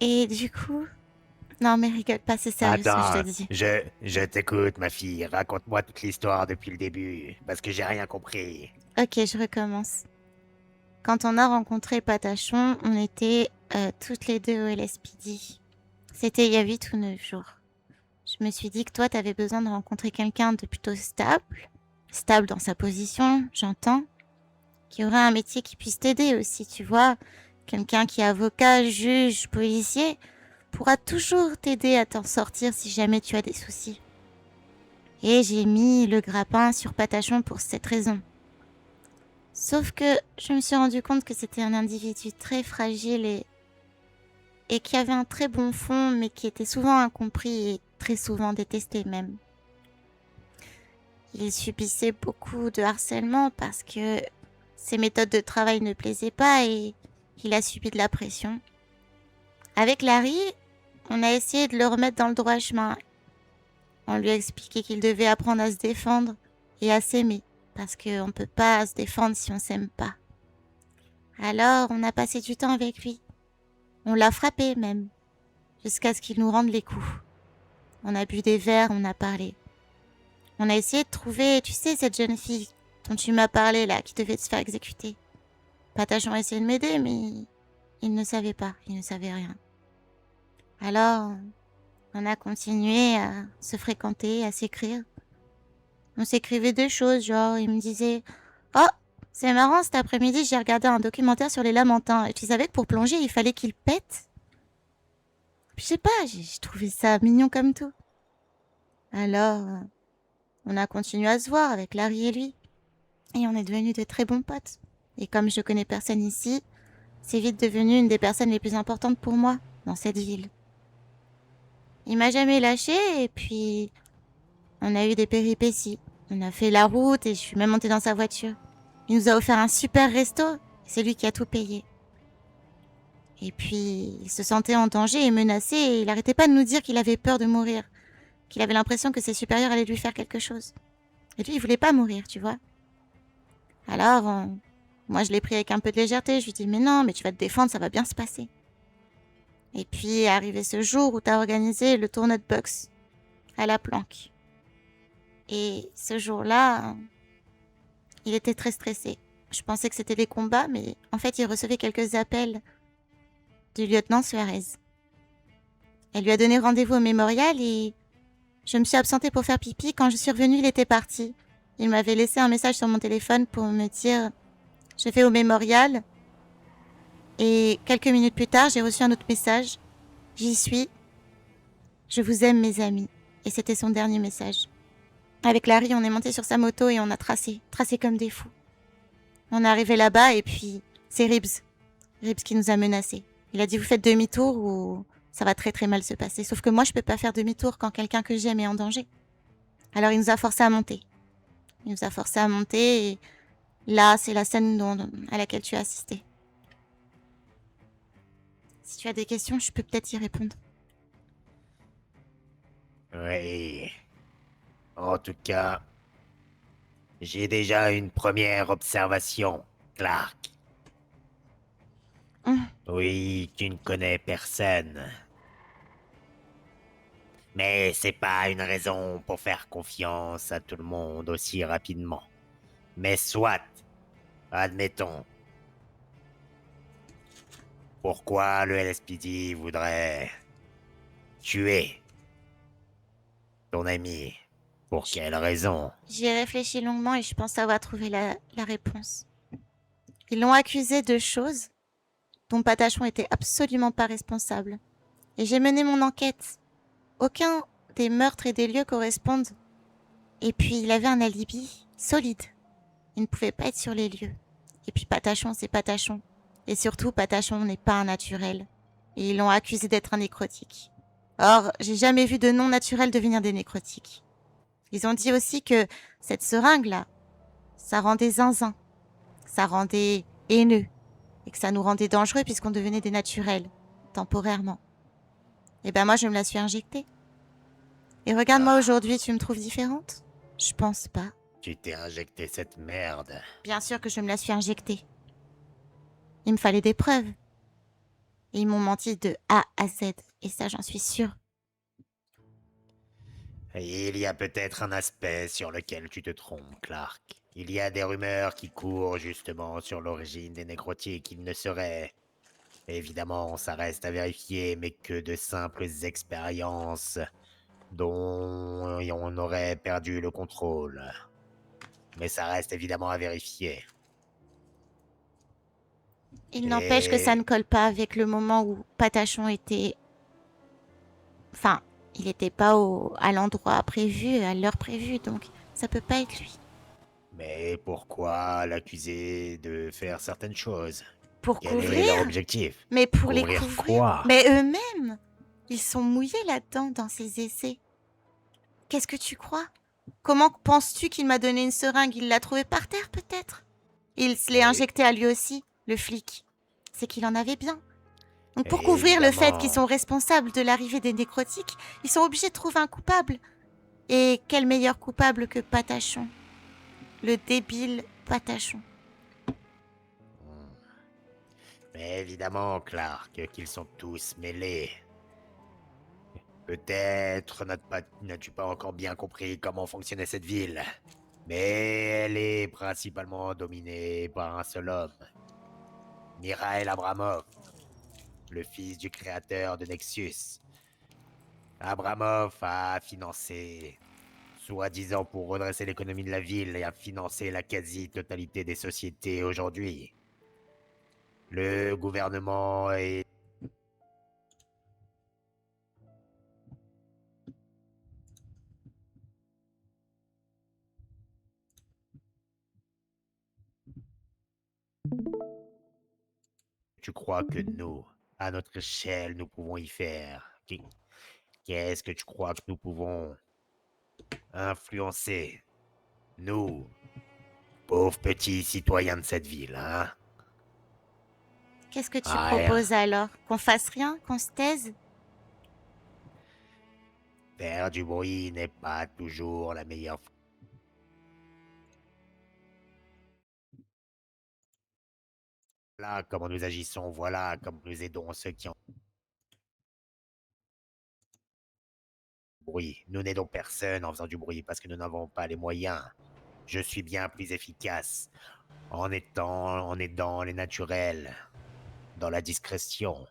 Et du coup... Non, mais rigole pas, c'est sérieux ce que je te Attends, dis. je t'écoute, ma fille. Raconte-moi toute l'histoire depuis le début, parce que j'ai rien compris. Ok, je recommence. Quand on a rencontré Patachon, on était toutes les deux au LSPD. C'était il y a 8 ou 9 jours. Je me suis dit que toi, t'avais besoin de rencontrer quelqu'un de plutôt stable. Stable dans sa position, j'entends. Qui aurait un métier qui puisse t'aider aussi, tu vois. Quelqu'un qui est avocat, juge, policier, pourra toujours t'aider à t'en sortir si jamais tu as des soucis. Et j'ai mis le grappin sur Patachon pour cette raison. Sauf que je me suis rendu compte que c'était un individu très fragile et qui avait un très bon fond, mais qui était souvent incompris et très souvent détesté même. Il subissait beaucoup de harcèlement parce que ses méthodes de travail ne plaisaient pas et il a subi de la pression. Avec Larry, on a essayé de le remettre dans le droit chemin. On lui a expliqué qu'il devait apprendre à se défendre et à s'aimer, parce qu'on ne peut pas se défendre si on s'aime pas. Alors, on a passé du temps avec lui. On l'a frappé même, jusqu'à ce qu'il nous rende les coups. On a bu des verres, on a parlé. On a essayé de trouver, tu sais, cette jeune fille dont tu m'as parlé là, qui devait se faire exécuter. Patachon a essayé de m'aider, mais il ne savait pas, il ne savait rien. Alors, on a continué à se fréquenter, à s'écrire. On s'écrivait des choses, genre, il me disait Oh, c'est marrant, cet après-midi, j'ai regardé un documentaire sur les Lamentins. Et tu savais que pour plonger, il fallait qu'ils pètent. Puis je sais pas, j'ai trouvé ça mignon comme tout. Alors, on a continué à se voir avec Larry et lui. Et on est devenus de très bons potes. Et comme je connais personne ici, c'est vite devenu une des personnes les plus importantes pour moi dans cette ville. Il m'a jamais lâché et puis on a eu des péripéties. On a fait la route et je suis même montée dans sa voiture. Il nous a offert un super resto. C'est lui qui a tout payé. Et puis, il se sentait en danger et menacé et il arrêtait pas de nous dire qu'il avait peur de mourir. Qu'il avait l'impression que ses supérieurs allaient lui faire quelque chose. Et lui, il voulait pas mourir, tu vois. Alors, moi, je l'ai pris avec un peu de légèreté. Je lui dis, mais non, mais tu vas te défendre, ça va bien se passer. Et puis est arrivé ce jour où t'as organisé le tournoi de boxe à la planque. Et ce jour-là, il était très stressé. Je pensais que c'était des combats, mais en fait, il recevait quelques appels du lieutenant Suarez. Elle lui a donné rendez-vous au mémorial et je me suis absentée pour faire pipi. Quand je suis revenue, il était parti. Il m'avait laissé un message sur mon téléphone pour me dire je vais au mémorial. Et quelques minutes plus tard, j'ai reçu un autre message. J'y suis. Je vous aime, mes amis. Et c'était son dernier message. Avec Larry, on est monté sur sa moto et on a tracé comme des fous. On est arrivé là-bas et puis c'est Ribs. Ribs qui nous a menacés. Il a dit vous faites demi-tour ou ça va très très mal se passer. Sauf que moi je peux pas faire demi-tour quand quelqu'un que j'aime est en danger. Alors il nous a forcé à monter. Il nous a forcé à monter et là c'est la scène à laquelle tu as assisté. Si tu as des questions, je peux peut-être y répondre. Oui. En tout cas, j'ai déjà une première observation, Clark. Hum, Oui, tu ne connais personne. Mais c'est pas une raison pour faire confiance à tout le monde aussi rapidement. Mais soit, admettons. Pourquoi le LSPD voudrait tuer ton ami? Pour quelle raison? J'y ai réfléchi longuement et je pense avoir trouvé la réponse. Ils l'ont accusé de choses dont Patachon était absolument pas responsable. Et j'ai mené mon enquête. Aucun des meurtres et des lieux correspondent. Et puis il avait un alibi solide. Il ne pouvait pas être sur les lieux. Et puis Patachon, c'est Patachon. Et surtout, Patachon n'est pas un naturel. Et ils l'ont accusé d'être un nécrotique. Or, j'ai jamais vu de non naturels devenir des nécrotiques. Ils ont dit aussi que cette seringue-là, ça rendait zinzin, ça rendait haineux, et que ça nous rendait dangereux puisqu'on devenait des naturels, temporairement. Et ben moi, je me la suis injectée. Et regarde-moi Ah, aujourd'hui, tu me trouves différente? Je pense pas. tu t'es injecté cette merde. Bien sûr que je me la suis injectée. Il me fallait des preuves. Et ils m'ont menti de A à Z. Et ça, j'en suis sûre. Il y a peut-être un aspect sur lequel tu te trompes, Clark. Il y a des rumeurs qui courent justement sur l'origine des nécrotiques. Il ne serait, évidemment, ça reste à vérifier, mais que de simples expériences dont on aurait perdu le contrôle. Mais ça reste évidemment à vérifier. Il n'empêche que ça ne Et colle pas avec le moment où Patachon était... Enfin, il n'était pas à l'endroit prévu, à l'heure prévue, donc ça peut pas être lui. mais pourquoi l'accuser de faire certaines choses? Pour Quel est leur couvrir? objectif? Mais pour les Couvrir couvrir? quoi? Mais eux-mêmes, ils sont mouillés là-dedans, dans ces essais. Qu'est-ce que tu crois? Comment penses-tu qu'il m'a donné une seringue? Il l'a trouvée par terre, peut-être? Il se l'est Et, injectée à lui aussi, le flic. C'est qu'il en avait bien. Donc pour couvrir le fait qu'ils évidemment. sont responsables de l'arrivée des nécrotiques, ils sont obligés de trouver un coupable. Et quel meilleur coupable que Patachon? Le débile Patachon. Mais évidemment, Clark, qu'ils sont tous mêlés. Peut-être n'as-tu pas encore bien compris comment fonctionnait cette ville. Mais elle est principalement dominée par un seul homme. Mirael Abramov, le fils du créateur de Nexus. Abramov a financé, soi-disant pour redresser l'économie de la ville, et a financé la quasi-totalité des sociétés aujourd'hui. Le gouvernement est... Tu crois que nous, à notre échelle, nous pouvons y faire? Qu'est-ce que tu crois que nous pouvons influencer? Nous, pauvres petits citoyens de cette ville, hein? Qu'est-ce que tu Rien. proposes alors? Qu'on fasse rien? Qu'on se taise? Faire du bruit n'est pas toujours la meilleure. Voilà comment nous agissons, voilà comment nous aidons ceux qui ont du bruit. Nous n'aidons personne en faisant du bruit parce que nous n'avons pas les moyens. Je suis bien plus efficace en aidant les naturels, dans la discrétion.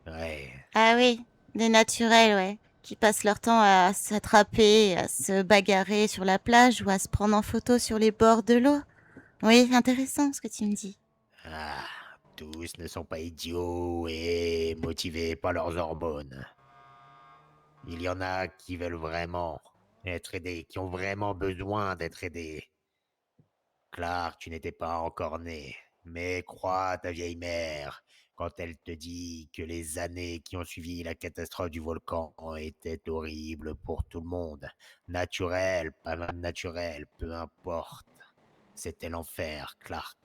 Ouais. Ah oui, des naturels, ouais. Qui passent leur temps à s'attraper, à se bagarrer sur la plage ou à se prendre en photo sur les bords de l'eau. Oui, intéressant ce que tu me dis. Ah, tous ne sont pas idiots et motivés par leurs hormones. Il y en a qui veulent vraiment être aidés, qui ont vraiment besoin d'être aidés. Clark, tu n'étais pas encore né, mais crois ta vieille mère quand elle te dit que les années qui ont suivi la catastrophe du volcan étaient horribles pour tout le monde. Naturel, pas naturel, peu importe. C'était l'enfer, Clark.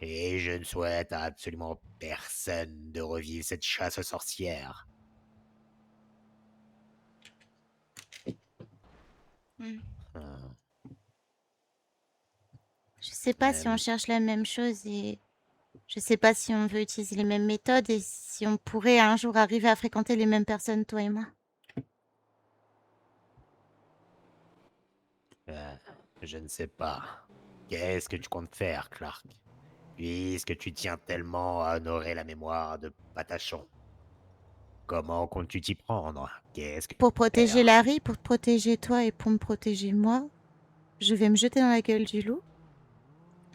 Et je ne souhaite à absolument personne de revivre cette chasse aux sorcières. Hmm. Hmm. Je sais pas si on Euh, cherche la même chose et je sais pas si on veut utiliser les mêmes méthodes et si on pourrait un jour arriver à fréquenter les mêmes personnes, toi et moi. euh, je ne sais pas. Qu'est-ce que tu comptes faire, Clark? Puisque tu tiens tellement à honorer la mémoire de Patachon. Comment comptes-tu t'y prendre? Qu'est-ce que tu Pour comptes protéger faire? Larry, pour te protéger toi et pour me protéger moi, je vais me jeter dans la gueule du loup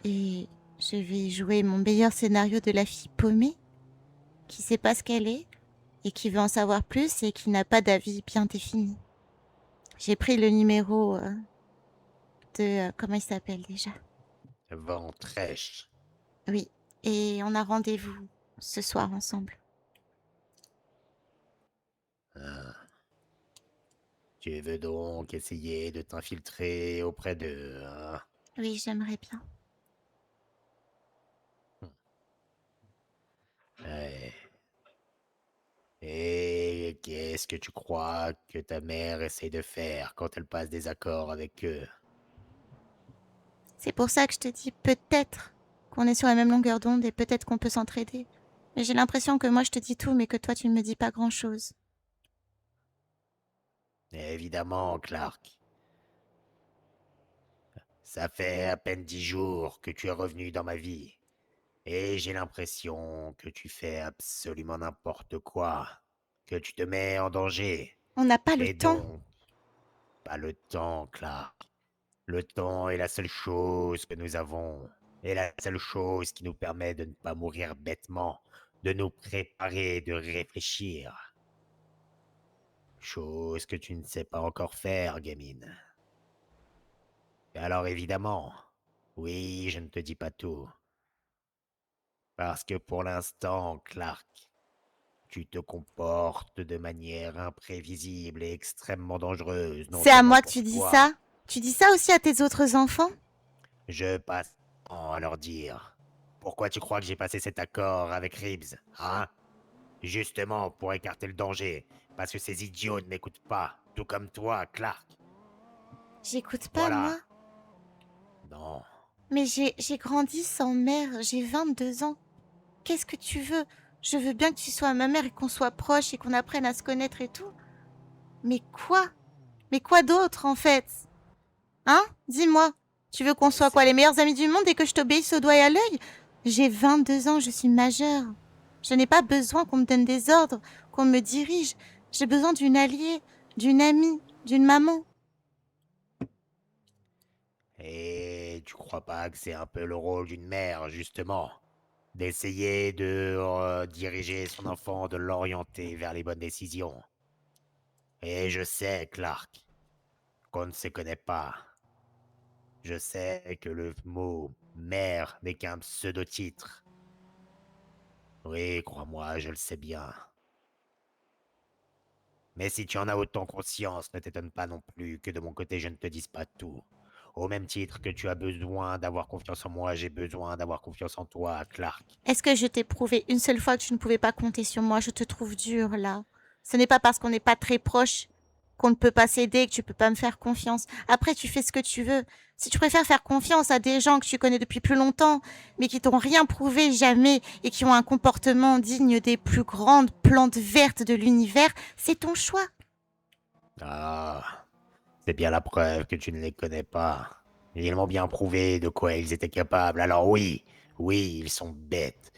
et je vais jouer mon meilleur scénario de la fille paumée qui sait pas ce qu'elle est et qui veut en savoir plus et qui n'a pas d'avis bien défini. J'ai pris le numéro de... comment il s'appelle déjà? Ventrèche. Oui, et on a rendez-vous ce soir ensemble. Hein. Tu veux donc essayer de t'infiltrer auprès d'eux, hein? Oui, j'aimerais bien. Ouais. Et qu'est-ce que tu crois que ta mère essaie de faire quand elle passe des accords avec eux? C'est pour ça que je te dis peut-être qu'on est sur la même longueur d'onde et peut-être qu'on peut s'entraider. Mais j'ai l'impression que moi je te dis tout, mais que toi tu ne me dis pas grand-chose. Évidemment, Clark. Ça fait à peine 10 jours que tu es revenu dans ma vie. Et j'ai l'impression que tu fais absolument n'importe quoi. Que tu te mets en danger. On n'a pas le Et temps. donc, pas le temps, Clark. Le temps est la seule chose que nous avons. Et la seule chose qui nous permet de ne pas mourir bêtement. De nous préparer, de réfléchir. Chose que tu ne sais pas encore faire, gamine. Alors évidemment, oui, je ne te dis pas tout. Parce que pour l'instant, Clark, tu te comportes de manière imprévisible et extrêmement dangereuse, non C'est à seulement moi que pour tu dis toi. ça? Tu dis ça aussi à tes autres enfants? Je passe mon temps à leur dire. Pourquoi tu crois que j'ai passé cet accord avec Ribs, hein? Justement pour écarter le danger, parce que ces idiots ne m'écoutent pas, tout comme toi, Clark. J'écoute pas, moi. Voilà. Non. Mais j'ai grandi sans mère, j'ai 22 ans. Qu'est-ce que tu veux? Je veux bien que tu sois ma mère et qu'on soit proches et qu'on apprenne à se connaître et tout. Mais quoi? Mais quoi d'autre, en fait? Hein? Dis-moi. Tu veux qu'on soit quoi, les meilleurs amis du monde et que je t'obéisse au doigt et à l'œil? J'ai 22 ans, je suis majeure. Je n'ai pas besoin qu'on me donne des ordres, qu'on me dirige. J'ai besoin d'une alliée, d'une amie, d'une maman. Et tu crois pas que c'est un peu le rôle d'une mère, justement, d'essayer de diriger son enfant, de l'orienter vers les bonnes décisions? Et je sais, Clark, qu'on ne se connaît pas. Je sais que le mot mère n'est qu'un pseudo-titre. Oui, crois-moi, je le sais bien. Mais si tu en as autant conscience, ne t'étonne pas non plus que de mon côté je ne te dise pas tout. Au même titre que tu as besoin d'avoir confiance en moi, j'ai besoin d'avoir confiance en toi, Clark. Est-ce que je t'ai prouvé une seule fois que tu ne pouvais pas compter sur moi? Je te trouve dur, là. Ce n'est pas parce qu'on n'est pas très proches qu'on ne peut pas s'aider, que tu peux pas me faire confiance. Après, tu fais ce que tu veux. Si tu préfères faire confiance à des gens que tu connais depuis plus longtemps, mais qui t'ont rien prouvé jamais et qui ont un comportement digne des plus grandes plantes vertes de l'univers, c'est ton choix. Ah, c'est bien la preuve que tu ne les connais pas. Ils m'ont bien prouvé de quoi ils étaient capables. Alors oui, oui, ils sont bêtes.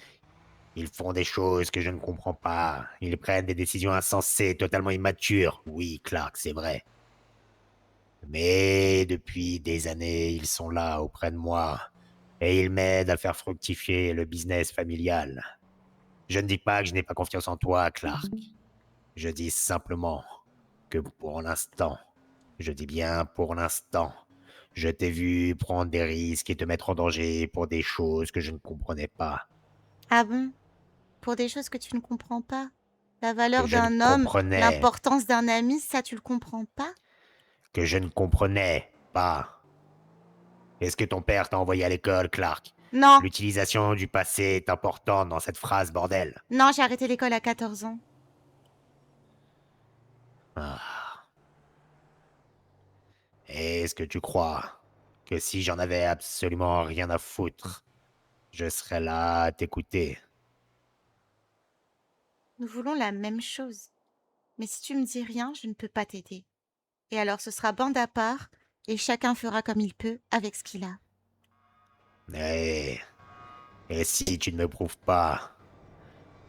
Ils font des choses que je ne comprends pas. Ils prennent des décisions insensées, totalement immatures. Oui, Clark, c'est vrai. Mais depuis des années, ils sont là auprès de moi. Et ils m'aident à faire fructifier le business familial. Je ne dis pas que je n'ai pas confiance en toi, Clark. Je dis simplement que pour l'instant, je dis bien pour l'instant, je t'ai vu prendre des risques et te mettre en danger pour des choses que je ne comprenais pas. Ah bon? Pour des choses que tu ne comprends pas? La Que valeur je ne d'un homme, comprenais, l'importance d'un ami, ça tu le comprends pas? que je ne comprenais pas. Est-ce que ton père t'a envoyé à l'école, Clark? Non, L'utilisation du passé est importante dans cette phrase, bordel. non, j'ai arrêté l'école à 14 ans. Ah. Est-ce que tu crois que si j'en avais absolument rien à foutre, je serais là à t'écouter? Nous voulons la même chose. Mais si tu me dis rien, je ne peux pas t'aider. Et alors ce sera bande à part, et chacun fera comme il peut avec ce qu'il a. Et, et si tu ne me prouves pas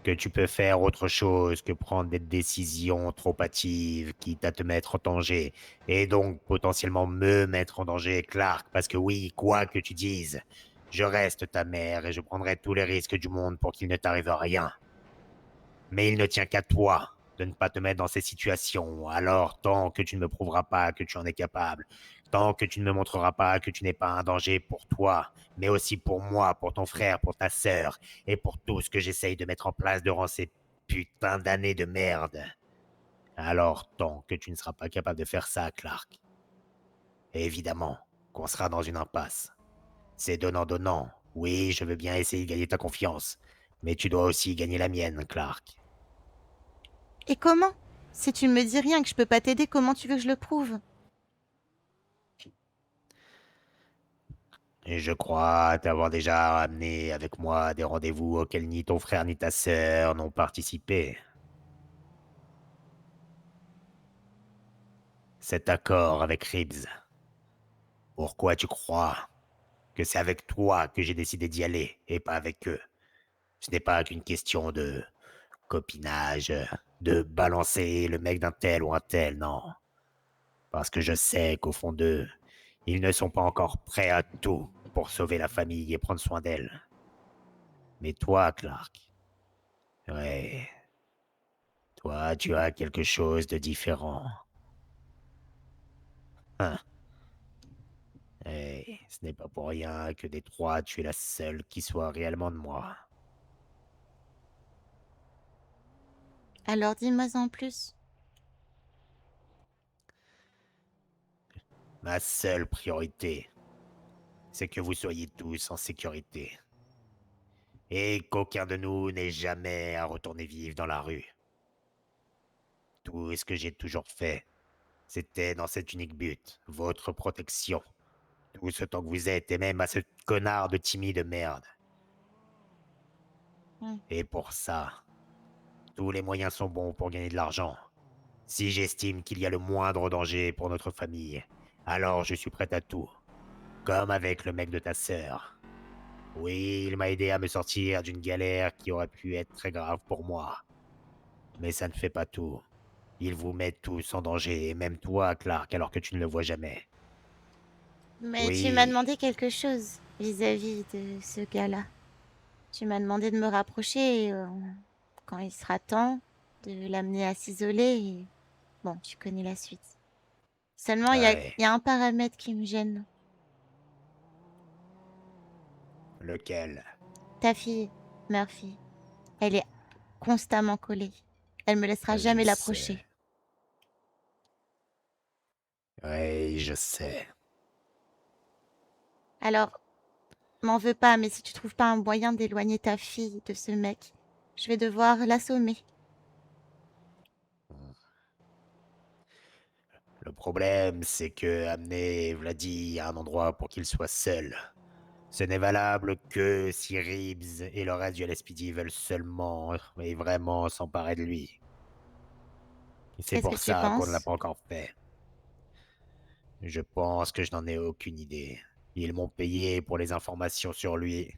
que tu peux faire autre chose que prendre des décisions trop hâtives, quitte à te mettre en danger, et donc potentiellement me mettre en danger, Clark, parce que oui, quoi que tu dises, je reste ta mère et je prendrai tous les risques du monde pour qu'il ne t'arrive rien. Mais il ne tient qu'à toi de ne pas te mettre dans ces situations. Alors, tant que tu ne me prouveras pas que tu en es capable, tant que tu ne me montreras pas que tu n'es pas un danger pour toi, mais aussi pour moi, pour ton frère, pour ta sœur, et pour tout ce que j'essaye de mettre en place durant ces putains d'années de merde. Alors, tant que tu ne seras pas capable de faire ça, Clark, évidemment qu'on sera dans une impasse. C'est donnant-donnant. Oui, je veux bien essayer de gagner ta confiance, mais tu dois aussi gagner la mienne, Clark. Et comment? Si tu ne me dis rien et que je peux pas t'aider, comment tu veux que je le prouve? Et je crois t'avoir déjà amené avec moi à des rendez-vous auxquels ni ton frère ni ta sœur n'ont participé. Cet accord avec Ribs, pourquoi tu crois que c'est avec toi que j'ai décidé d'y aller et pas avec eux? Ce n'est pas qu'une question de copinage, de balancer le mec d'un tel ou un tel, non. Parce que je sais qu'au fond d'eux, ils ne sont pas encore prêts à tout pour sauver la famille et prendre soin d'elle. Mais toi, Clark, ouais, toi, tu as quelque chose de différent. Hein. Et ce n'est pas pour rien que des trois, tu es la seule qui soit réellement de moi. Alors dis-moi en plus. Ma seule priorité, c'est que vous soyez tous en sécurité. Et qu'aucun de nous n'ait jamais à retourner vivre dans la rue. Tout ce que j'ai toujours fait, c'était dans cet unique but, votre protection. Tout ce temps que vous êtes, et même à ce connard de Timmy de merde. Hmm. Et pour ça, tous les moyens sont bons pour gagner de l'argent. Si j'estime qu'il y a le moindre danger pour notre famille, alors je suis prêt à tout. Comme avec le mec de ta sœur. Oui, il m'a aidé à me sortir d'une galère qui aurait pu être très grave pour moi. Mais ça ne fait pas tout. Il vous met tous en danger, et même toi, Clark, alors que tu ne le vois jamais. Mais tu m'as Oui, demandé quelque chose vis-à-vis de ce gars-là. Tu m'as demandé de me rapprocher quand il sera temps, de l'amener à s'isoler et... Bon, tu connais la suite. Seulement, ouais. il y a un paramètre qui me gêne. Lequel? Ta fille, Murphy, elle est constamment collée. Elle me laissera Je jamais sais. l'approcher. Oui, je sais. Alors, m'en veux pas, mais si tu trouves pas un moyen d'éloigner ta fille de ce mec, je vais devoir l'assommer. Le problème, c'est que amener Vladi à un endroit pour qu'il soit seul, ce n'est valable que si Reeves et le reste du LSPD veulent seulement et vraiment s'emparer de lui. Et c'est Qu'est-ce que pour tu ça qu'on ne l'a penses? pas encore fait. Je pense que je n'en ai aucune idée. Ils m'ont payé pour les informations sur lui,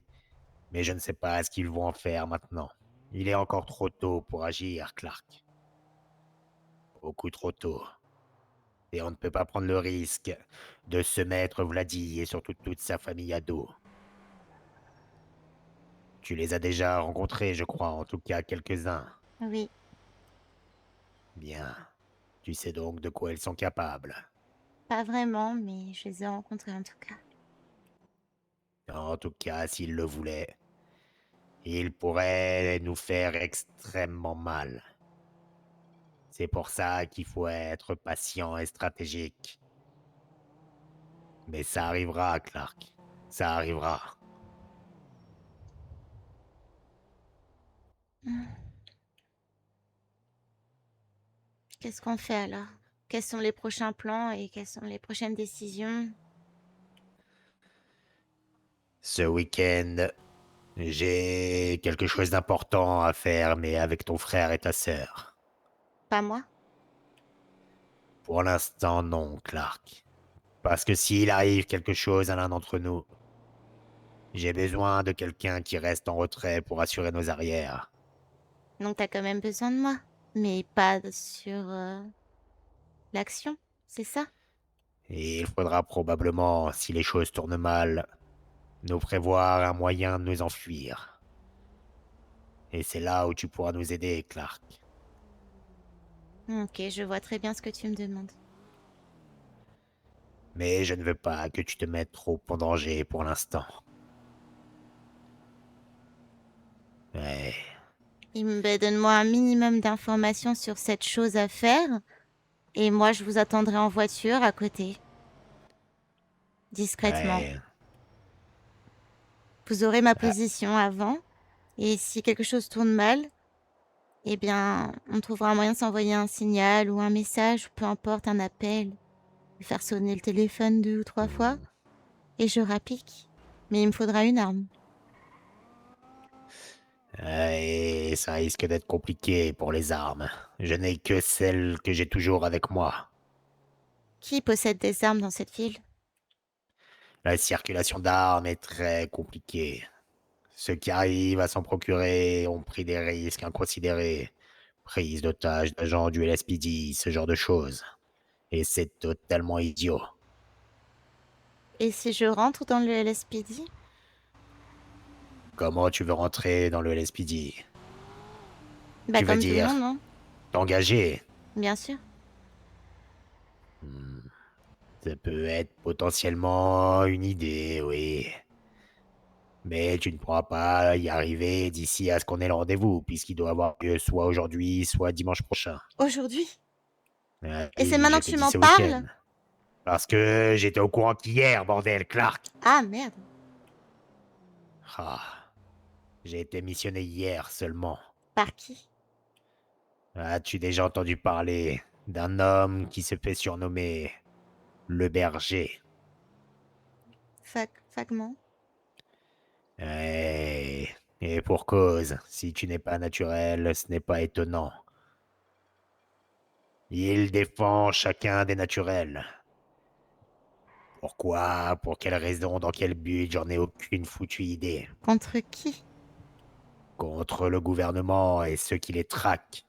mais je ne sais pas ce qu'ils vont en faire maintenant. Il est encore trop tôt pour agir, Clark. Beaucoup trop tôt. Et on ne peut pas prendre le risque de se mettre Vladi et surtout toute sa famille à dos. Tu les as déjà rencontrés, je crois, en tout cas quelques-uns. Oui, Bien. Tu sais donc de quoi ils sont capables. pas vraiment, mais je les ai rencontrés en tout cas. En tout cas, s'ils le voulaient, ils pourraient nous faire extrêmement mal. C'est pour ça qu'il faut être patient et stratégique. Mais ça arrivera, Clark. Ça arrivera. Hmm. Qu'est-ce qu'on fait alors? Quels sont les prochains plans et quelles sont les prochaines décisions? Ce week-end, j'ai quelque chose d'important à faire, mais avec ton frère et ta sœur. Pas moi? Pour l'instant, non, Clark. Parce que s'il arrive quelque chose à l'un d'entre nous, j'ai besoin de quelqu'un qui reste en retrait pour assurer nos arrières. Donc t'as quand même besoin de moi, mais pas sur l'action, c'est ça? Et il faudra probablement, si les choses tournent mal, nous prévoir un moyen de nous enfuir. Et c'est là où tu pourras nous aider, Clark. Ok, je vois très bien ce que tu me demandes. Mais je ne veux pas que tu te mettes trop en danger pour l'instant. Ouais, Donne-moi un minimum d'informations sur cette chose à faire, et moi je vous attendrai en voiture à côté, discrètement. ouais, Vous aurez ma ah, position avant, et si quelque chose tourne mal, eh bien, on trouvera un moyen de s'envoyer un signal ou un message, peu importe, un appel, faire sonner le téléphone 2 ou 3 fois, hmm, et je rapplique. Mais il me faudra une arme. Et ça risque d'être compliqué pour les armes. Je n'ai que celles que j'ai toujours avec moi. Qui possède des armes dans cette ville? La circulation d'armes est très compliquée. Ceux qui arrivent à s'en procurer ont pris des risques inconsidérés. Prise d'otages d'agents du LSPD, ce genre de choses. Et c'est totalement idiot. Et si je rentre dans le LSPD? Comment tu veux rentrer dans le LSPD? Bah, Tu veux comme tout le dire monde, non? t'engager? Bien sûr. Hmm, Ça peut être potentiellement une idée, oui. Mais tu ne pourras pas y arriver d'ici à ce qu'on ait le rendez-vous, puisqu'il doit avoir lieu soit aujourd'hui, soit dimanche prochain. Aujourd'hui? Et c'est Oui, maintenant je que te tu dis m'en ce week-end. parles? Parce que j'étais au courant qu'hier, bordel, Clark. Ah, merde. Ah, j'ai été missionné hier seulement. Par qui? As-tu déjà entendu parler d'un homme qui se fait surnommer le berger? Vaguement. Eh, Et pour cause, si tu n'es pas naturel, ce n'est pas étonnant. Il défend chacun des naturels. Pourquoi? Pour quelle raison? Dans quel but? J'en ai aucune foutue idée. Contre qui? Contre le gouvernement et ceux qui les traquent.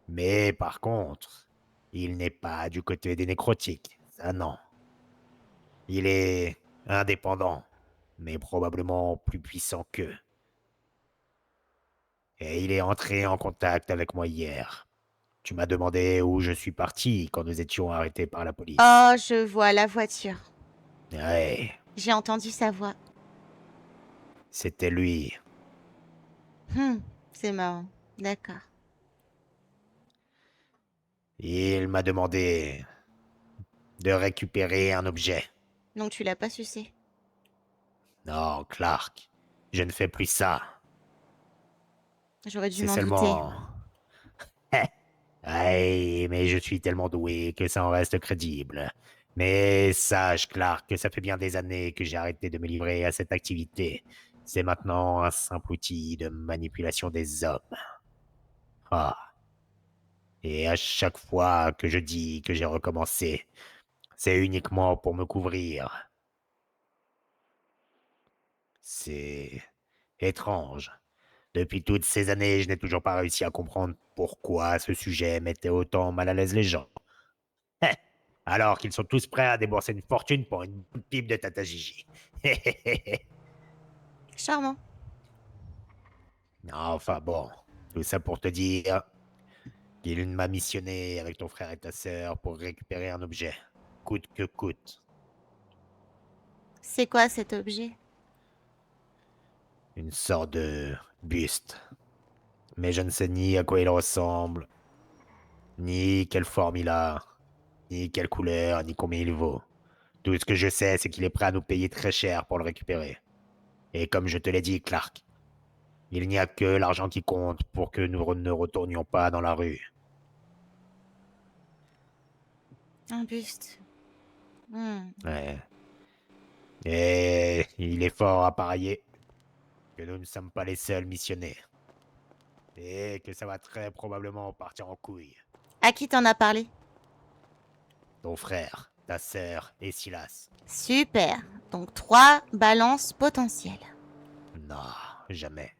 Mais par contre, il n'est pas du côté des nécrotiques. Ça non. Il est indépendant, mais probablement plus puissant qu'eux. Et il est entré en contact avec moi hier. Tu m'as demandé où je suis parti quand nous étions arrêtés par la police. Oh, je vois la voiture. Ouais, J'ai entendu sa voix. c'était lui. C'est marrant. D'accord. Il m'a demandé de récupérer un objet. Donc tu l'as pas sucé. Non, Clark, je ne fais plus ça. J'aurais dû C'est m'en douter. seulement... Ouais, mais je suis tellement doué que ça en reste crédible. Mais sache, Clark, que ça fait bien des années que j'ai arrêté de me livrer à cette activité. C'est maintenant un simple outil de manipulation des hommes. Ah. Et à chaque fois que je dis que j'ai recommencé, c'est uniquement pour me couvrir. C'est étrange. Depuis toutes ces années, je n'ai toujours pas réussi à comprendre pourquoi ce sujet mettait autant mal à l'aise les gens. Alors qu'ils sont tous prêts à débourser une fortune pour une bonne pipe de Tata Gigi. Charmant. Enfin bon, tout ça pour te dire qu'il m'a missionné avec ton frère et ta sœur pour récupérer un objet, coûte que coûte. C'est quoi cet objet? Une sorte de buste. Mais je ne sais ni à quoi il ressemble, ni quelle forme il a, ni quelle couleur, ni combien il vaut. Tout ce que je sais, c'est qu'il est prêt à nous payer très cher pour le récupérer. Et comme je te l'ai dit, Clark, il n'y a que l'argent qui compte pour que nous ne retournions pas dans la rue. Un buste. Ouais. Et il est fort à parier que nous ne sommes pas les seuls missionnés. Et que ça va très probablement partir en couille. À qui t'en as parlé? Ton frère, ta sœur et Silas. Super. Donc 3 balances potentielles. Non, jamais.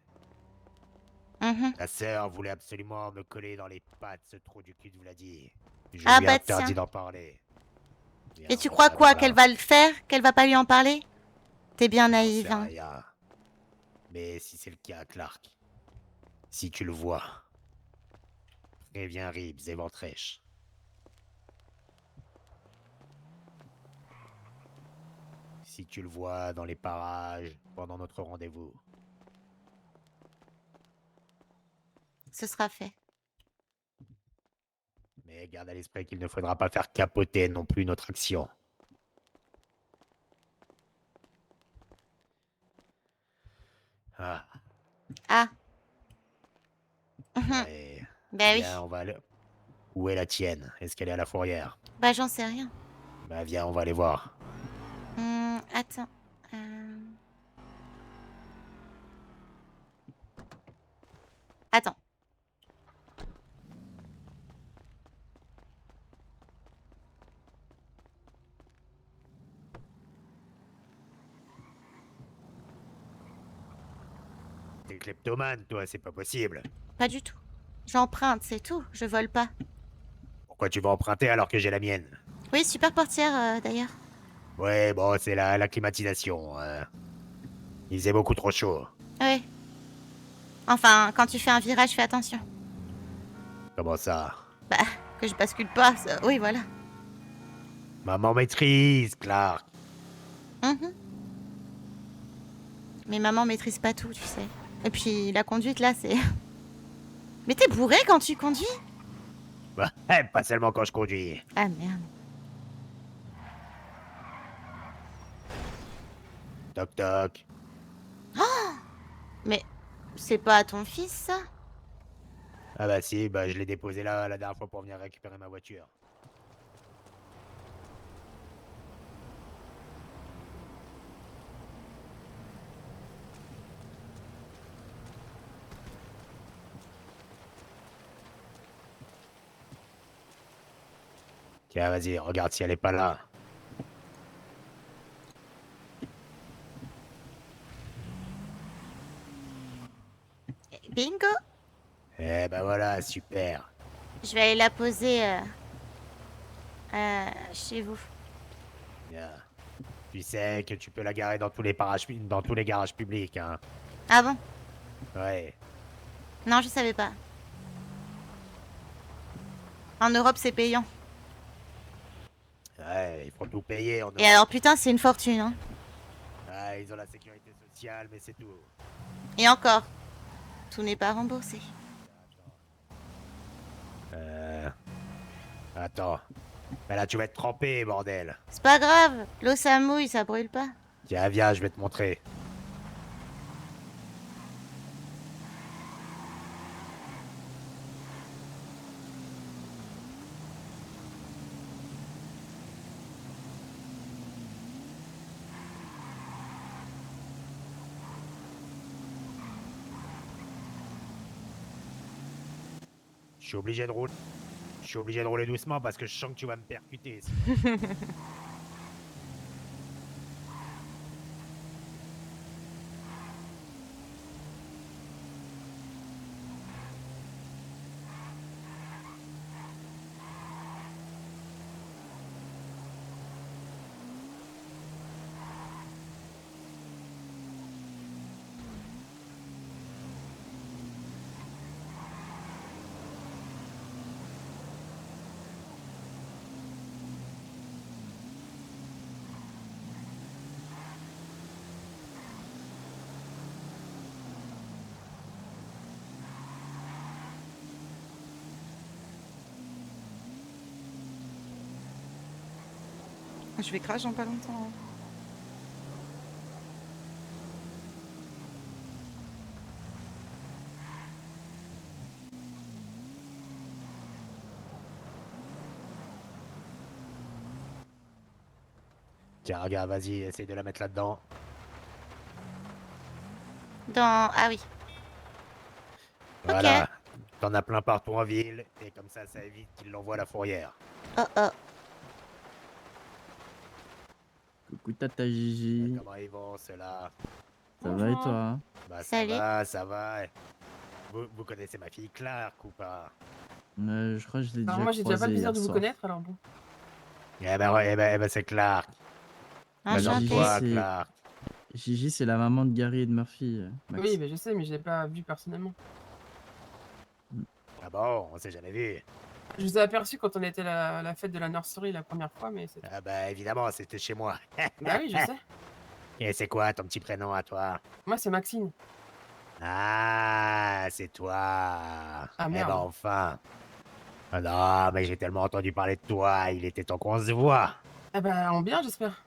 Mhm. Ta sœur voulait absolument me coller dans les pattes ce trou du cul de Vladi. Je Ah lui ai bah tiens. interdit d'en parler. Et Bien, tu crois voilà, quoi? Qu'elle voilà. va le faire? Qu'elle va pas lui en parler? T'es bien J'en naïve, sais hein. rien. Mais si c'est le cas, Clark, si tu le vois, préviens Ribs et Ventrèche. Si tu le vois dans les parages pendant notre rendez-vous. Ce sera fait. Mais garde à l'esprit qu'il ne faudra pas faire capoter non plus notre action. Ah, Ah. Mhm. ouais. Bah Viens, oui. on va aller... Où est la tienne? Est-ce qu'elle est à la fourrière? Bah j'en sais rien. Bah viens, on va aller voir. Attends. Attends. T'es kleptomane, toi, c'est pas possible. Pas du tout. J'emprunte, c'est tout. Je vole pas. Pourquoi tu vas emprunter alors que j'ai la mienne? Oui, super portière d'ailleurs. Ouais, bon, c'est la climatisation. Il faisait beaucoup trop chaud. Ouais. Enfin, quand tu fais un virage, fais attention. Comment ça? Bah, que je bascule pas, ça... Oui, voilà. Maman maîtrise, Clark. Mhm. Mais maman maîtrise pas tout, tu sais. Et puis, la conduite, là, c'est... Mais t'es bourré quand tu conduis? Bah, pas seulement quand je conduis. Ah, merde. Toc toc. Mais c'est pas ton fils, ça? Ah bah si, bah je l'ai déposé là la dernière fois pour venir récupérer ma voiture. Tiens, vas-y, regarde si elle est pas là. Bingo! Eh bah voilà, super. Je vais aller la poser chez vous. Bien. Tu sais que tu peux la garer dans tous les dans tous les garages publics, hein. Ah bon? Ouais. Non, je savais pas. En Europe, c'est payant. Ouais, il faut tout payer en Et Europe. alors, putain, c'est une fortune, hein. Ouais, ils ont la sécurité sociale, mais c'est tout. Et encore, tout n'est pas remboursé. Euh... Attends. Mais là, tu vas être trempé, bordel. C'est pas grave, l'eau ça mouille, ça brûle pas. Tiens, viens, je vais te montrer. Je suis obligé de rouler. Je suis obligé de rouler doucement parce que je sens que tu vas me percuter. Je vais crash dans pas longtemps. Hein. Tiens, regarde, vas-y, essaye de la mettre là-dedans. Dans... Ah oui. Voilà. T'en as plein partout en ville, et comme ça évite qu'il l'envoie à la fourrière. Oh oh. Coucou Tata Gigi, Comment ils vont, ceux-là? ça va et Bonjour. toi? Bah, Salut. ça va. Vous connaissez ma fille Clark ou pas? Je crois que je l'ai Alors déjà moi j'ai déjà pas le croisé plaisir hier de vous soir. connaître, alors bon. Eh ben, c'est Clark. Bah, Enchanté. Gigi, Toi, c'est Clark. Gigi, c'est la maman de Gary et de Murphy, Max. Oui, mais je sais, mais je l'ai pas vu personnellement. Ah bon, on s'est jamais vu. Je vous ai aperçu quand on était à la fête de la nursery la première fois, mais c'est... Ah bah, évidemment, c'était chez moi. Bah oui, je sais. Et c'est quoi ton petit prénom à toi? Moi c'est Maxine. Ah, c'est toi. Ah Eh ben, merde. enfin. Ah non, mais j'ai tellement entendu parler de toi, il était temps qu'on se voit. Ah bah en bien j'espère.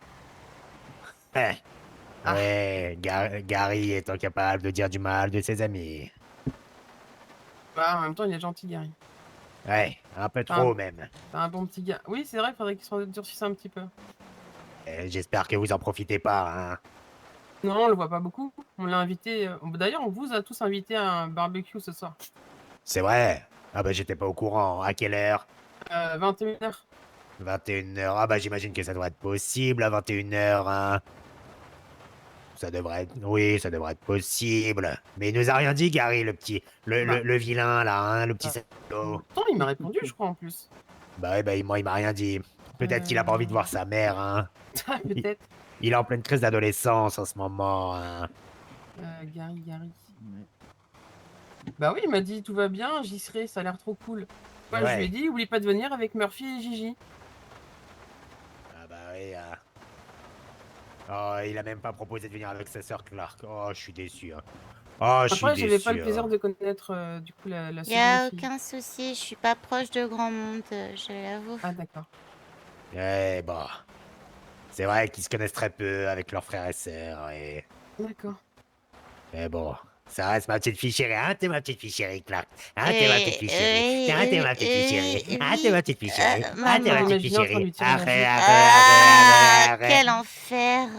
Eh, Ah. ouais, Gary est incapable de dire du mal de ses amis. Bah en même temps il est gentil Gary. Ouais, un peu trop même. C'est un bon petit gars. Oui c'est vrai, faudrait qu'il se durcisse un petit peu. J'espère que vous en profitez pas, hein. Non, on le voit pas beaucoup. On l'a invité. D'ailleurs, on vous a tous invité à un barbecue ce soir. C'est vrai? Ah bah j'étais pas au courant. À quelle heure? 21h. 21h. Ah bah j'imagine que ça doit être possible à 21h, hein. Ça devrait être... Oui, ça devrait être possible. Mais il nous a rien dit, Gary, le petit... Bah. Le vilain, là, hein, le petit Ah. salaud. Pourtant, il m'a répondu, je crois, en plus. Bah ouais, bah moi, il m'a rien dit. Peut-être qu'il a pas envie de voir sa mère, hein. Peut-être. Il est en pleine crise d'adolescence en ce moment, hein. Gary. Ouais. Bah oui, il m'a dit tout va bien, j'y serai, ça a l'air trop cool. Moi, je lui ai Ouais. dit, oublie pas de venir avec Murphy et Gigi. Ah bah oui, Oh, il a même pas proposé de venir avec sa sœur Clark. Oh, je suis déçu, hein. Oh, je suis Après, j'avais pas déçu, le plaisir hein. de connaître, du coup, la Y seconde a fille. aucun souci, je suis pas proche de grand monde, je l'avoue. Ah, d'accord. Eh bah... C'est vrai qu'ils se connaissent très peu avec leurs frères et sœurs, et... D'accord. Mais bon, ça reste ma petite fille chérie. Hein, t'es ma petite fille chérie, Clark. Hein, t'es ma petite fille chérie. Hein, t'es ma petite fille chérie. Hein, t'es ma petite fille chérie. Hein, t'es ma Je maman. petite fille m'imaginais en train de chérie. lui tirer la Arrête, joue. Ah, arrête. quel enfer.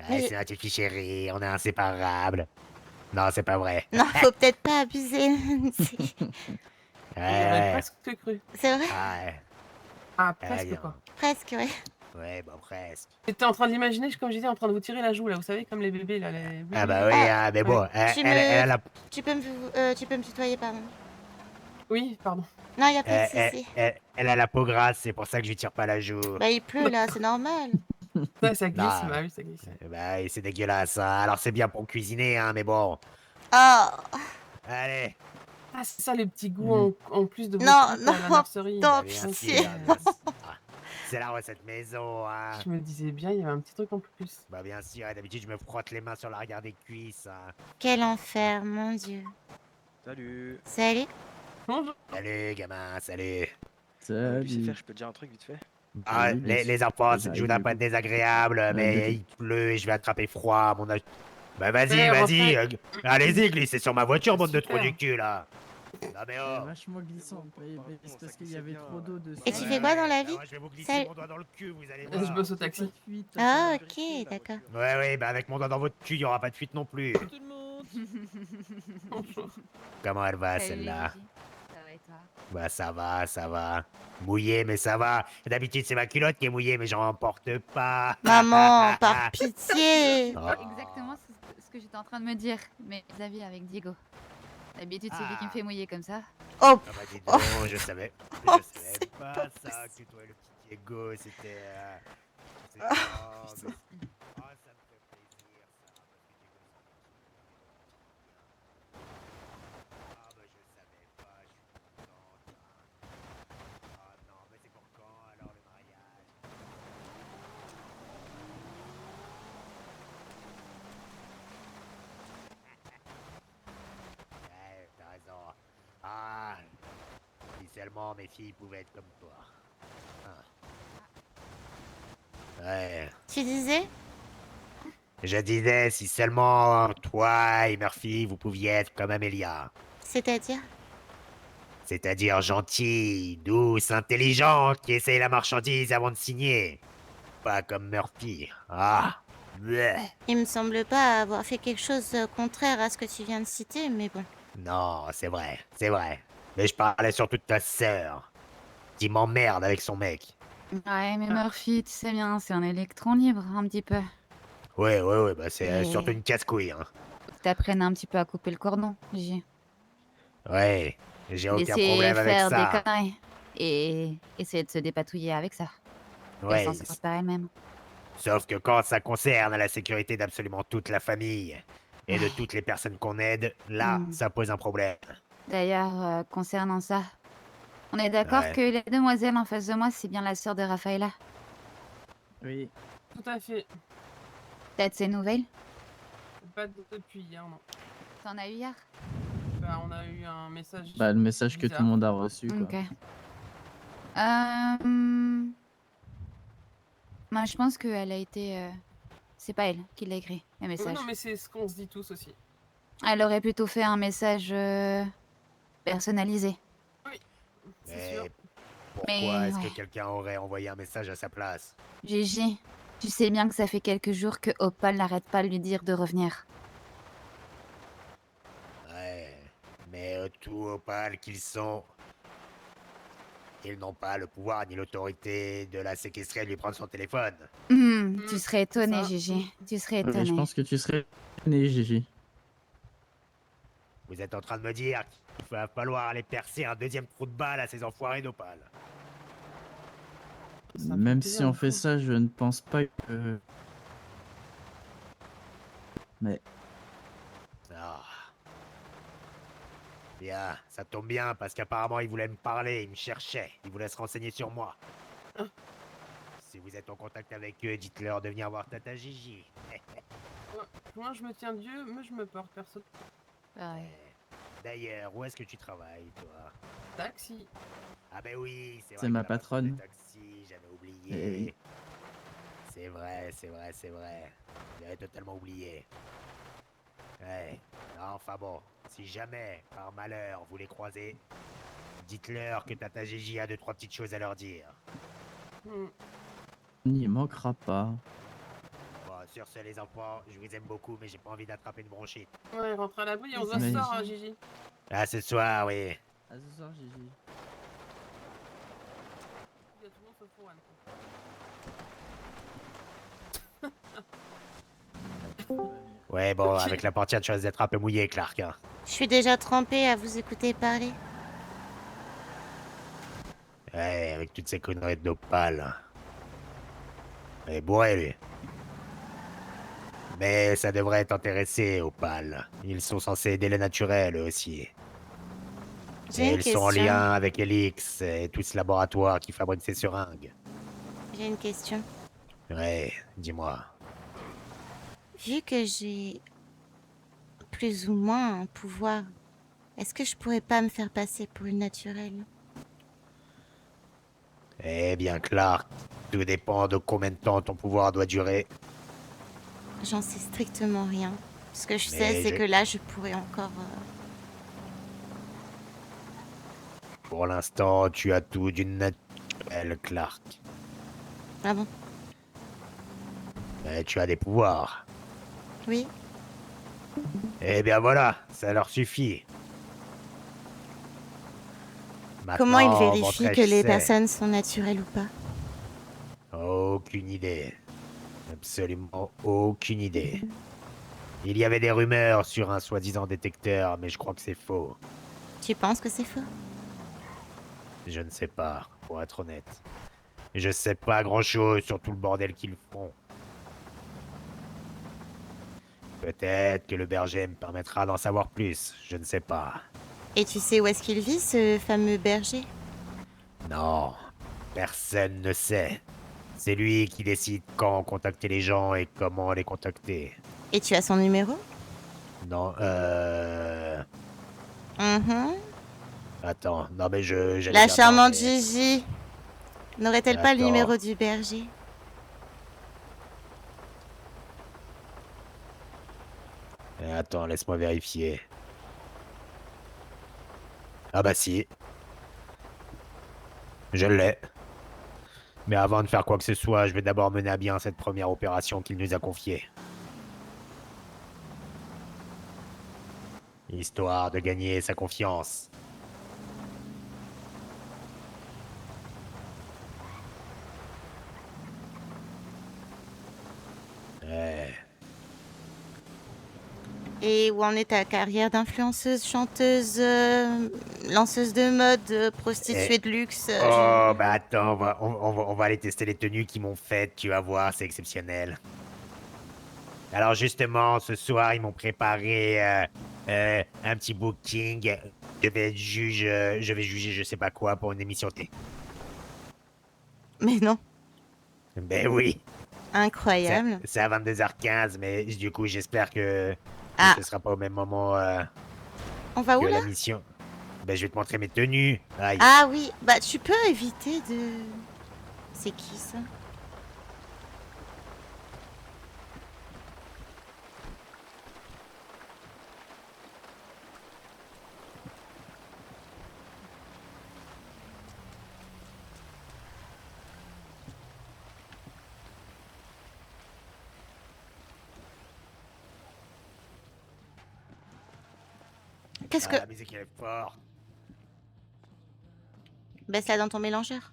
Ouais, c'est ma petite fille chérie. On est inséparables. Non, c'est pas vrai. Non, faut peut-être pas abuser. On aurait Ouais. presque cru. C'est vrai? Ah, ouais. Ah, Ah, presque, bien. quoi. Presque, ouais. Ouais, bon, presque. J'étais en train de l'imaginer, comme je disais, en train de vous tirer la joue, là. Vous savez, comme les bébés, là. Les... Ah bah oui, Ah, hein, mais bon, ouais. elle a la... Tu peux me tutoyer, pardon. Oui, pardon. Non, y a pas de souci. Elle a la peau grasse, c'est pour ça que je lui tire pas la joue. Bah, il pleut là, c'est normal. Ouais, ça glisse, Non. bah oui, ça glisse. Bah, c'est dégueulasse, hein. Alors c'est bien pour cuisiner, hein, mais bon. Oh, Allez. Ah, c'est ça, les petits goûts en plus de vos non, trucs à la non, nurserie. non, Bien pitié. sûr, bien sûr. C'est la recette maison, hein. Je me disais bien, il y avait un petit truc en plus. Bah bien sûr, d'habitude je me frotte les mains sur l'arrière des cuisses, hein. Quel enfer, mon dieu. Salut. Salut. Bonjour. Salut, gamin, salut. Lucifer, Salut. je peux te dire un truc vite fait? Ah, Oui, bien sûr. les enfants, Ça je arrive, voudrais pas du être désagréable, mais désolé. il pleut et je vais attraper froid, mon âge. Bah vas-y, Ouais, vas-y. refais. Allez-y, glissez sur ma voiture, bande de Super. trous du cul, là. Non mais C'est oh. vachement glissant. Mais c'est parce qu'il y avait trop d'eau dessus. Et tu fais quoi dans la vie? Moi, je vais vous glisser Salut. mon doigt dans le cul, vous allez Je voir. bosse au taxi. Ah, ok, d'accord. Ouais, bah avec mon doigt dans votre cul, il y aura pas de fuite non plus. Tout le monde. Bonjour. Comment elle va, Salut, celle-là? Gigi. Ça va et toi? Bah ça va, ça va. Mouillé, mais ça va. D'habitude, c'est ma culotte qui est mouillée, mais j'en porte pas. Maman, par pitié. Oh. Exactement ce que j'étais en train de me dire, mais Xavier avec Diego. D'habitude, c'est lui qui me fait mouiller comme ça. Oh, Ah bah dis donc, je savais pas ça, que toi et le petit Diego, c'était... c'était- oh, mais- oh, ça me fait plaisir, ça, parce que Diego, ah bah je savais pas, je suis contente. Ah non, mais c'est pour quand alors le mariage? Ouais, t'as raison. Ah, si seulement mes filles pouvaient être comme toi. Ah. Ouais. tu disais? Je disais, si seulement toi et Murphy, vous pouviez être comme Amelia. C'est-à-dire? C'est-à-dire gentille, douce, intelligente, qui essaye la marchandise avant de signer. Pas comme Murphy. Ah. Bleh. Il me semble pas avoir fait quelque chose de contraire à ce que tu viens de citer, mais bon. Non, c'est vrai, c'est vrai. Mais je parlais surtout de ta sœur. Qui m'emmerde avec son mec. Ouais, mais Murphy, tu sais bien, c'est un électron libre, un petit peu. Ouais, bah c'est Et- surtout une casse-couille, hein. Faut que t'apprennes un petit peu à couper le cordon, Gigi. Ouais, j'ai aucun Laisser problème avec faire des ça. conneries. Et essayer de se dépatouiller avec ça. Ouais, Et s'en sortir par elle-même. sauf que quand ça concerne la sécurité d'absolument toute la famille et de Ouais. toutes les personnes qu'on aide, là, Hmm. ça pose un problème. D'ailleurs, concernant ça, on est d'accord Ouais. que la demoiselle en face de moi, c'est bien la sœur de Rafaela. Oui. Tout à fait. T'as de ses nouvelles? Pas depuis hier, non. T'en as eu hier? Bah, on a eu un message. Bah, le message que tout bizarre. le monde a reçu, quoi. Ok. Moi, je pense qu'elle a été... C'est pas elle qui l'a écrit, le Ouais, message. non, mais c'est ce qu'on se dit tous aussi. Elle aurait plutôt fait un message personnalisé. C'est sûr. Mais pourquoi Mais, est-ce ouais. que quelqu'un aurait envoyé un message à sa place? Gigi, Tu sais bien que ça fait quelques jours que Opal n'arrête pas de lui dire de revenir. Ouais, mais tout Opal qu'ils sont, ils n'ont pas le pouvoir ni l'autorité de la séquestrer et de lui prendre son téléphone. Tu serais c'est étonné, ça. Gigi. Tu serais Je étonné. pense que tu serais né, Gigi. Vous êtes en train de me dire qu'il va falloir aller percer un deuxième trou de balle à ces enfoirés d'Opal. Ça me fait Même plaisir si on de fait fou. ça, je ne pense pas que... Mais Ah. Bien, ça tombe bien parce qu'apparemment il voulait me parler, il me cherchait, il voulait se renseigner sur moi. Ah. Si vous êtes en contact avec eux, dites-leur de venir voir Tata Gigi. Moi, je me tiens de Dieu, mais je me porte perso. Ouais. D'ailleurs, où est-ce que tu travailles, toi? Taxi. Ah ben oui, c'est c'est vrai ma que la patronne de patronne. taxi, j'avais Eh oublié. oui. C'est vrai, c'est vrai, c'est vrai. J'avais totalement oublié. Ouais. Enfin bon, si jamais, par malheur, vous les croisez, dites-leur que Tata Gigi a deux, trois petites choses à leur dire. Hmm. On n'y manquera pas. Bon, sur ce, les enfants, je vous aime beaucoup, mais j'ai pas envie d'attraper une bronchite. Ouais, rentre à l'abri, on se voit Vas-y, ce Oui. soir, Gigi. Gigi. Ah, ce soir, oui. À ce soir, Gigi. Il y a tout le monde sauf Juan. Ouais, bon, Ok. avec la portière, tu risques d'être un peu mouillé, Clark. Hein. Je suis déjà trempée à vous écouter parler. Ouais, avec toutes ces conneries d'Opal. Il est bourré, lui. Mais ça devrait t'intéresser, Opal. Ils sont censés aider les naturels, eux aussi. J'ai Et une ils sont en question. lien avec Elix et tout ce laboratoire qui fabrique ces seringues. J'ai une question. Ouais, dis-moi. Vu que j'ai plus ou moins un pouvoir, est-ce que je pourrais pas me faire passer pour une naturelle? Eh bien, Clark, tout dépend de combien de temps ton pouvoir doit durer. J'en sais strictement rien. Ce que je sais, Mais c'est que là, je pourrais encore... Pour l'instant, tu as tout d'une naturelle, Clark. Ah bon? Mais tu as des pouvoirs. Oui? Eh bien voilà, ça leur suffit. Comment ils Maintenant, vérifient que Ventrèche les sait. personnes sont naturelles ou pas? Aucune idée. Absolument aucune idée. Il y avait des rumeurs sur un soi-disant détecteur, mais je crois que c'est faux. Tu penses que c'est faux? Je ne sais pas, pour être honnête. Je sais pas grand-chose sur tout le bordel qu'ils font. Peut-être que le berger me permettra d'en savoir plus, je ne sais pas. Et tu sais où est-ce qu'il vit, ce fameux berger? Non, personne ne sait. C'est lui qui décide quand contacter les gens et comment les contacter. Et tu as son numéro? Non, Mhm. Attends, non mais j'allais La dire non, charmante mais... Gigi. N'aurait-elle pas le Attends. numéro du berger? Attends, laisse-moi vérifier. Ah bah si. Je l'ai. Mais avant de faire quoi que ce soit, je vais d'abord mener à bien cette première opération qu'il nous a confiée. Histoire de gagner sa confiance. Ouais. Et où en est ta carrière d'influenceuse, chanteuse, lanceuse de mode, prostituée de luxe? Oh, bah attends, on va aller tester les tenues qu'ils m'ont faites, tu vas voir, c'est exceptionnel. Alors justement, ce soir, ils m'ont préparé un petit booking. Je vais juger je sais pas quoi pour une émission T. Mais non, Ben oui, incroyable. c'est à 22h15, mais du coup, j'espère que Ah, ce sera pas au même moment on va où que là? la mission. Ben je vais te montrer mes tenues. Aïe. Ah oui, bah tu peux éviter de... C'est qui ça? Qu'est-ce Ah, que... la musique elle est forte. Baisse-la dans ton mélangeur.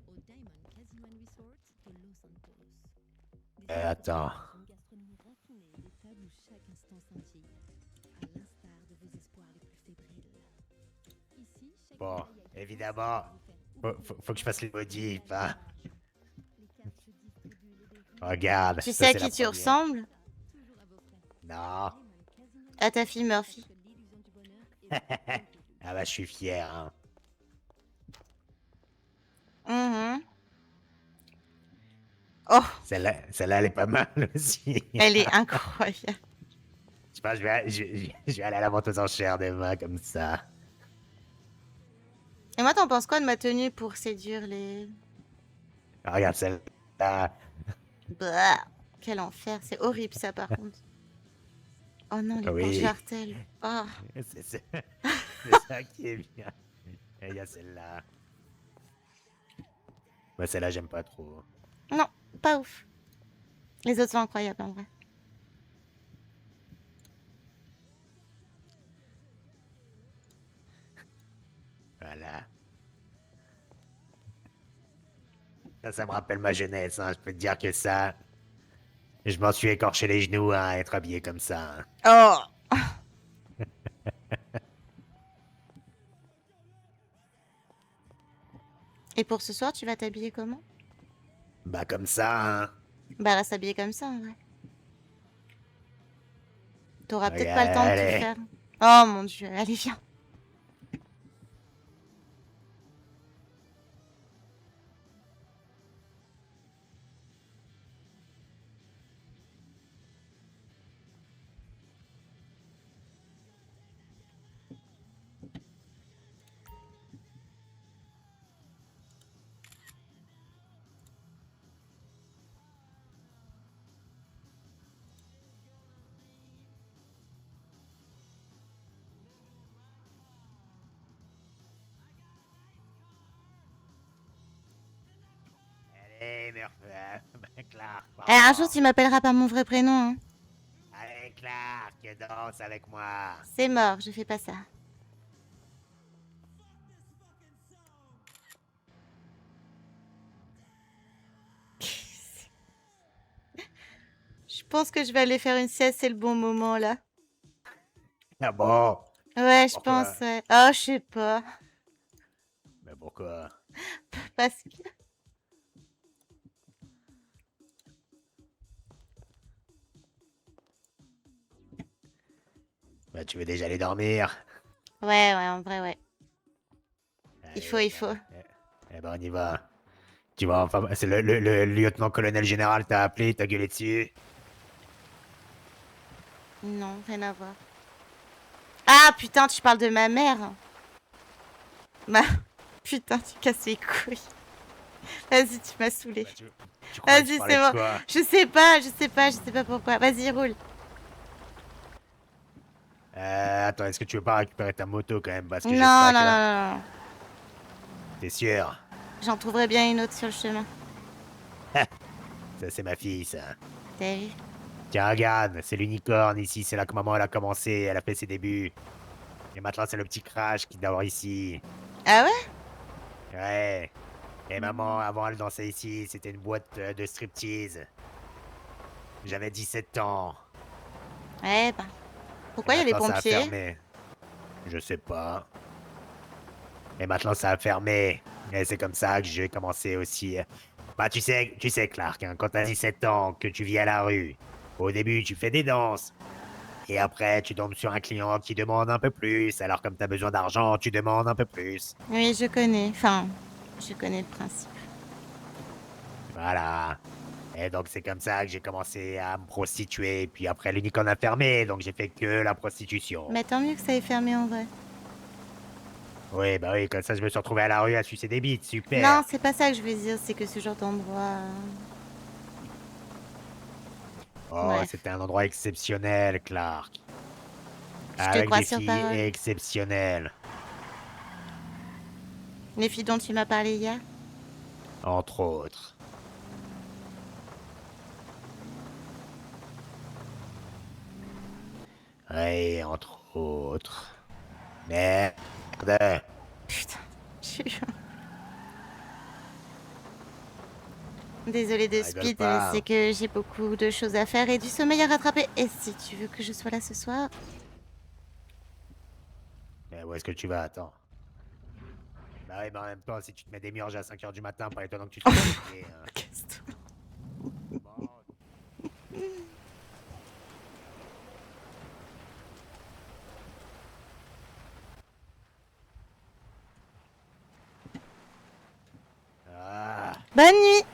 Au Diamond Casino and Resort de Los Santos. Attends. Une gastronomie raffinée et des tables où chaque instant scintille, à l'instar de vos espoirs les plus fébriles. Ici, chaque Bon, détail a été évidemment, pensé pour vous faire faut que je fasse les modifs, hein. Les cartes se distribuent les défis, Regarde, Tu ça, sais à c'est la qui tu première. ressembles? toujours à vos frais. Non. Diamond Casino À ta fille Murphy. que l'illusion du bonheur est votre point de vue. Ah bah, je suis fier, hein. Mhm. Oh, Celle-là, elle est pas mal aussi. elle est incroyable. Je pense que je vais aller à la vente aux enchères demain, comme ça. Et moi, t'en penses quoi de ma tenue pour séduire les... Ah, regarde celle-là. Bah, quel enfer, c'est horrible ça par contre. Oh non, les Oui. planches jartelles. Oh. C'est ça qui est bien. Et il y a celle-là. Moi, celle-là, j'aime pas trop. Non, pas ouf. Les autres sont incroyables en vrai. Voilà. Ça me rappelle ma jeunesse, hein. Je peux te dire que ça... Je m'en suis écorché les genoux hein, à être habillé comme ça. Hein. Oh. Et pour ce soir, tu vas t'habiller comment? Bah comme ça, hein. Bah, reste habillé comme ça en vrai. T'auras peut-être pas le temps de tout Allez. faire. Oh mon dieu, allez viens. Allez, Murphy. Clark. Eh, un pardon. jour, tu m'appelleras par mon vrai prénom. Hein. Allez, Clark, danse avec moi. C'est mort, je fais pas ça. Je pense que je vais aller faire une sieste, c'est le bon moment là. Ah bon? Ouais, je Pourquoi? pense, ouais. Oh, je sais pas. Mais pourquoi? Parce que... Bah tu veux déjà aller dormir? Ouais, en vrai, ouais. Allez, Il faut. Eh ben on y va. Tu vois, enfin, c'est le lieutenant-colonel général t'a appelé, t'a gueulé dessus. Non, rien à voir. Ah, putain, tu parles de ma mère. Bah, putain, tu casses les couilles. Vas-y, tu m'as saoulé. Bah, tu crois que Vas-y, je parlais c'est de bon. quoi? Je sais pas pourquoi. Vas-y, roule. Attends, est-ce que tu veux pas récupérer ta moto quand même? Parce que Non, j'espère non, que non, là... non, non. T'es sûr? J'en trouverai bien une autre sur le chemin. Ça, c'est ma fille, ça. T'as vu? Tiens, regarde, c'est l'unicorne ici, c'est là que maman elle a commencé, elle a fait ses débuts. Et maintenant, c'est le petit crash qui dort ici. Ah ouais? Ouais. Et maman, avant, elle dansait ici, c'était une boîte de striptease. J'avais 17 ans. Ouais, bah. Pourquoi il y a les Maintenant, ça a pompiers? fermé. Je sais pas. Et maintenant, ça a fermé. Et c'est comme ça que j'ai commencé aussi. Bah, tu sais, Clark, hein, quand t'as 17 ans, que tu vis à la rue, au début, tu fais des danses. Et après, tu tombes sur un client qui demande un peu plus. Alors, comme t'as besoin d'argent, tu demandes un peu plus. Oui, je connais. Enfin, je connais le principe. Voilà. Et donc, c'est comme ça que j'ai commencé à me prostituer. Puis après, l'unicorne a fermé, donc j'ai fait que la prostitution. Mais tant mieux que ça ait fermé en vrai. Oui, bah oui, comme ça je me suis retrouvé à la rue à sucer des bites, super. Non, c'est pas ça que je veux dire, c'est que ce genre d'endroit. Oh, Bref. c'était un endroit exceptionnel, Clark. Je te Avec crois des sur filles parole. exceptionnelles. Les filles dont tu m'as parlé hier. Entre autres. Oui, entre autres. Merde. Putain, je suis... Désolée de Rigole speed, pas. c'est que j'ai beaucoup de choses à faire et du sommeil à rattraper. Et si tu veux que je sois là ce soir... Mais où est-ce que tu vas? Attends. Bah oui, mais en même temps, si tu te mets des murges à 5h du matin, pas étonnant que tu te fasses chier, hein. Casse-toi. Bon. Ah. Bonne nuit.